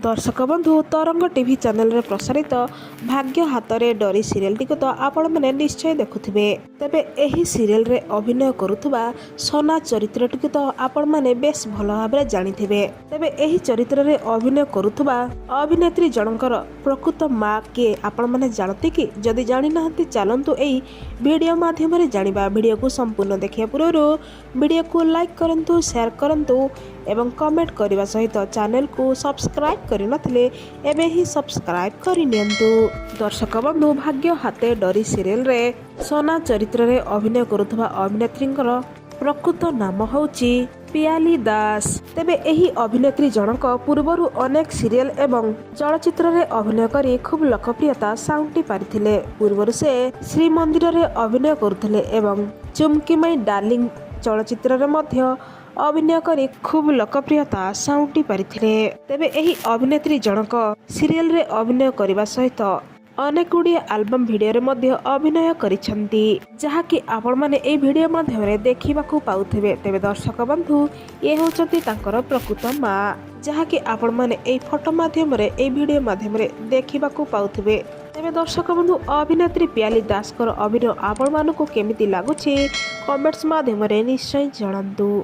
दर्शक बंधु तरंग टीवी चैनल रे प्रसारित भाग्य हातरे डरी सीरियल टी तो आपण मैंने निश्चय देखुथिबे। तेबे एही सीरियल रे अभिनय करुथुबा सोना चरित्र टी तो आपण मैंने बेस भल भाबरे जानिथिबे। तेबे एही चरित्र रे अभिनय करुथुबा अभिनेत्री जनकर प्रकृत माँ के आपण मैंने जानते कि जदि जानि नाहंती चलंतु एही वीडियो माध्यम रे जानिबा। वीडियो को संपूर्ण देखिया पूर्व वीडियो को लाइक करंतु, शेयर करंतु एवं कमेंट करने सहित चैनल को सब्सक्राइब करि नथिले एबे ही सब्सक्राइब करि नियंतु। दर्शक बंधु भाग्य हाते डरी सीरियल रे सोना चरित्र रे अभिनय करुथबा अभिनेत्रींकर प्रकृत नाम होउची पियाली दास। तेबे एही अभिनेत्री जनक पूर्वरु अनेक सीरियल एवं चलचित्र रे अभिनय करी खूब लोकप्रियता साउंटी पारिथिले। पूर्वरु से श्रीमंदिर रे अभिनय करुथिले एवं चुमकी माई डार्लिंग चलचित्र रे मध्य अभिनय करी खूब लोकप्रियता साउंटी पारिथिले। तेबे एही अभिनेत्री जनक सीरियल रे अभिनय करिबा सहित अनेक गुड़िए आल्बम भिडियो रे मध्य अभिनय करिसंती, जहाँकि आपण माने एई भिडियो माध्यम रे देखिबाकू पाउथिबे। तेबे दर्शक बंधु ये होचंती तांकर प्रकृत माँ, जहाँकि आपण माने एई फोटो माध्यम रे एई भिडियो माध्यम रे देखिबाकू पाउथिबे। तेबे दर्शक बंधु अभिनेत्री पियाली दास अभिनय आपण मानकू केमिति लागुछि कमेंट्स माध्यम रे निश्चय जणांतु।